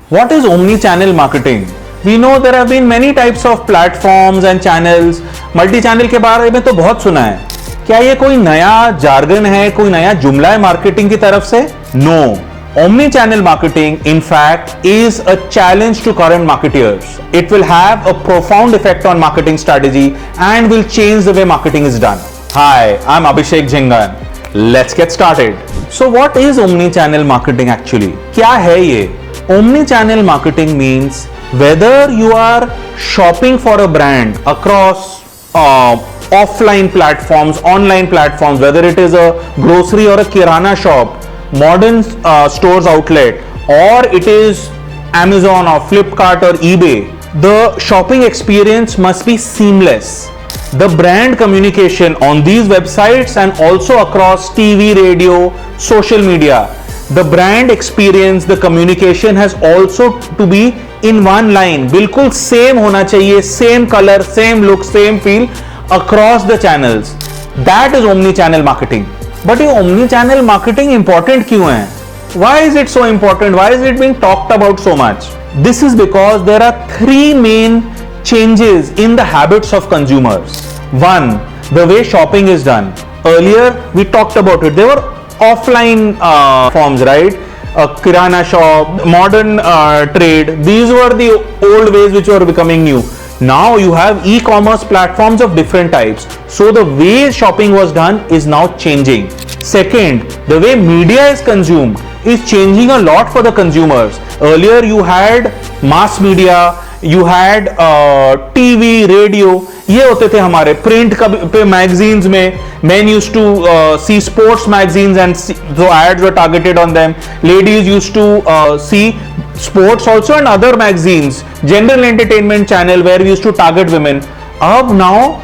What is omni-channel marketing? We know there have been many types of platforms and channels. Multi-channel के बारे में तो बहुत सुना है. क्या ये कोई नया jargon है, कोई नया जुमला है marketing की तरफ से? No. Omni-channel marketing, in fact, is a challenge to current marketeers. It will have a profound effect on marketing strategy and will change the way marketing is done. Hi, I'm Abhishek Jhingan. Let's get started. So what is omni-channel marketing actually? क्या है ये? Omni-channel marketing means whether you are shopping for a brand across offline platforms, online platforms, whether it is a grocery or a kirana shop, modern stores outlet, or it is Amazon or Flipkart or eBay, the shopping experience must be seamless. The brand communication on these websites and also across TV, radio, social media, the brand experience, the communication has also to be in one line. बिल्कुल same होना चाहिए, same color, same look, same feel across the channels. That is omni-channel marketing. But ये omni-channel marketing important क्यों है? Why is it so important? Why is it being talked about so much? This is because there are three main changes in the habits of consumers. One, the way shopping is done. Earlier we talked about it. There were offline forms, right? Kirana shop, modern trade. These were the old ways which were becoming new. Now you have e-commerce platforms of different types. So the way shopping was done is now changing. Second, the way media is consumed is changing a lot for the consumers. Earlier you had mass media, you had TV, radio, ये होते थे हमारे print पे magazines में. Men used to see sports magazines and the ads were targeted on them. Ladies used to see sports also and other magazines, general entertainment channel where we used to target women. Now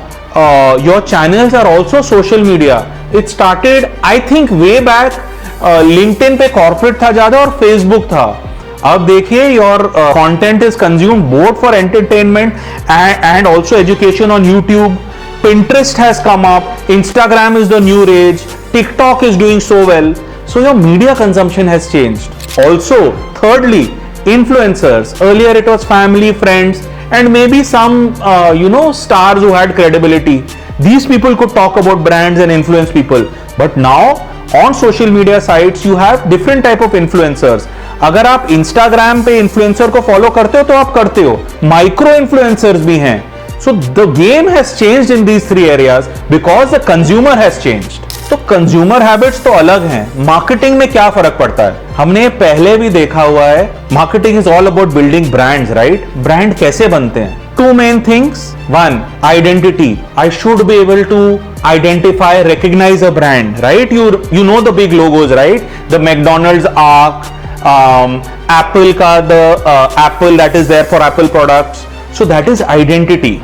your channels are also social media. It started I think way back LinkedIn पे corporate था ज्यादा और Facebook था. अब देखिए your content is consumed both for entertainment and also education on YouTube. Pinterest has come up. Instagram is the new rage. TikTok is doing so well. So your media consumption has changed. Also, thirdly, influencers. Earlier it was family, friends, and maybe some stars who had credibility. These people could talk about brands and influence people. But now on social media sites you have different type of influencers. अगर आप Instagram पे influencer को follow करते हो तो आप करते हो. Micro influencers भी हैं. So the game has changed in these three areas because the consumer has changed. तो consumer habits तो अलग हैं. Marketing में क्या फर्क पड़ता है? हमने पहले भी देखा हुआ है. Marketing is all about building brands, right? Brand कैसे बनते हैं? Two main things. One, identity. I should be able to identify, recognize a brand, right? You know the big logos, right? The McDonald's arc, Apple का the Apple that is there for Apple products. So that is identity.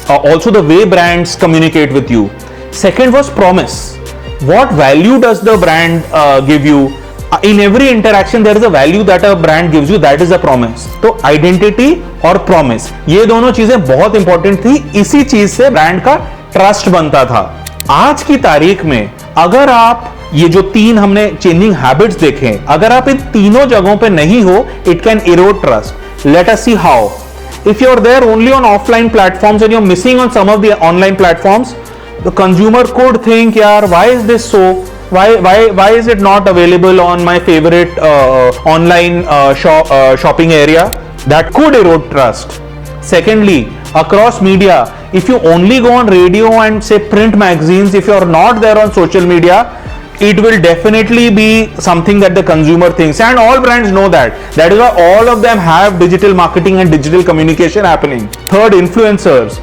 Also the way brands communicate with you. Second was promise. What value does the brand give you? In every interaction there is a value that a brand gives you, that is a promise. तो identity और promise ये दोनों चीजें बहुत important थी. इसी चीज से ब्रांड का ट्रस्ट बनता था. आज की तारीख में अगर आप ये जो तीन हमने चेंजिंग हैबिट्स देखे, अगर आप इन तीनों जगहों पे नहीं हो, it can Erode trust. Let us see how. If you're there only on offline platforms and you're missing on some of the online platforms, the consumer could think, yaar, why is this so? Why is it not available on my favorite online shopping area? That could erode trust. Secondly, across media, if you only go on radio and say print magazines, if you're not there on social media, it will definitely be something that the consumer thinks, and all brands know that. That is why all of them have digital marketing and digital communication happening. Third, influencers.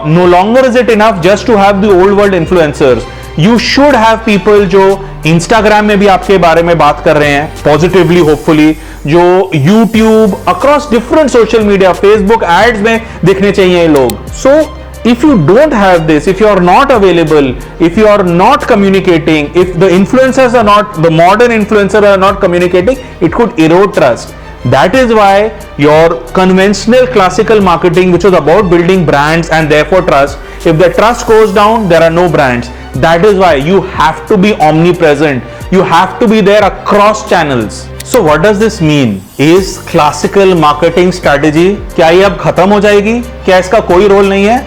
No longer is it enough just to have the old world influencers. You should have people जो Instagram में भी आपके बारे में बात कर रहे हैं positively, hopefully, जो YouTube, across different social media, Facebook ads में दिखने चाहिए ये लोग. So if you don't have this, if you are not available, if you are not communicating, if the influencers are not, the modern influencers are not communicating, it could erode trust. That is why your conventional classical marketing, which was about building brands and therefore trust, if the trust goes down, there are no brands. That is why you have to be omnipresent. You have to be there across channels. So what does this mean? Is classical marketing strategy क्या ये अब खत्म हो जाएगी? क्या इसका कोई role नहीं है?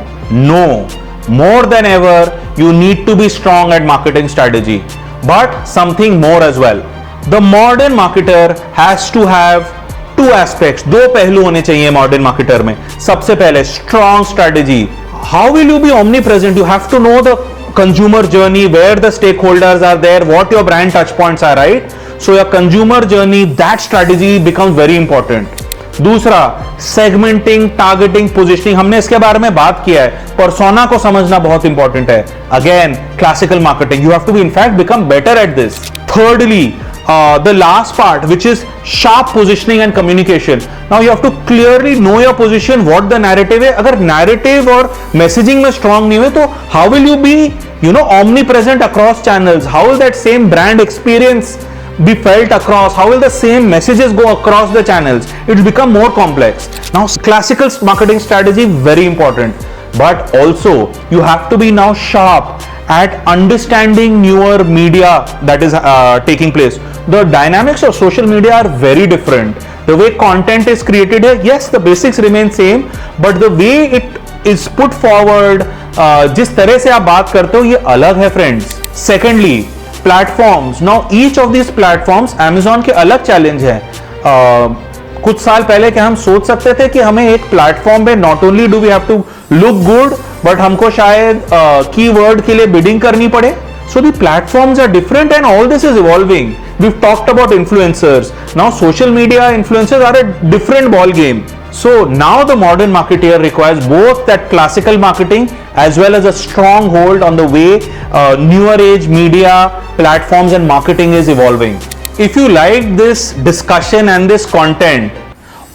No. More than ever, you need to be strong at marketing strategy. But something more as well. The modern marketer has to have two aspects. दो पहलू होने चाहिए modern marketer में. सबसे पहले strong strategy. How will you be omnipresent? You have to know the consumer journey, where the stakeholders are there, what your brand touch points are, right? So your consumer journey, that strategy becomes very important. दूसरा, segmenting, targeting, positioning. हमने इसके बारे में बात किया है. Persona को समझना बहुत important है. Again, classical marketing. You have to be, in fact, become better at this. Thirdly, the last part, which is sharp positioning and communication. Now you have to clearly know your position, what the narrative है. अगर narrative और messaging में strong नहीं हुए तो how will you be, omnipresent across channels? How will that same brand experience be felt across? How will the same messages go across the channels? It will become more complex. Now classical marketing strategy, very important, but also you have to be now sharp at understanding newer media that is taking place. The dynamics of social media are very different. The way content is created here, yes, the basics remain same, but the way it is put forward, जिस तरह से आप बात करते हो, ये अलग है friends. Secondly, platforms. Now each of these platforms, Amazon के अलग challenge है. कुछ साल पहले क्या हम सोच सकते थे कि हमें एक प्लेटफॉर्म पे not only do we have to look good, but हमको शायद कीवर्ड के लिए बिडिंग करनी पड़े. So the platforms are different and all this is evolving. We've talked about influencers. Now social media influencers are a different ball game. So now the modern marketer requires both that classical marketing as well as a strong hold on the way newer age media platforms and marketing is evolving. If you like this discussion and this content,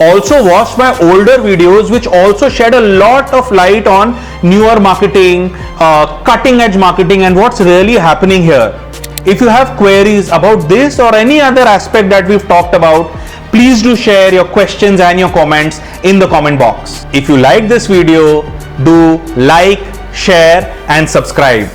also watch my older videos which also shed a lot of light on newer marketing, cutting edge marketing and what's really happening here. If you have queries about this or any other aspect that we've talked about, please do share your questions and your comments in the comment box. If you like this video, do like, share and subscribe.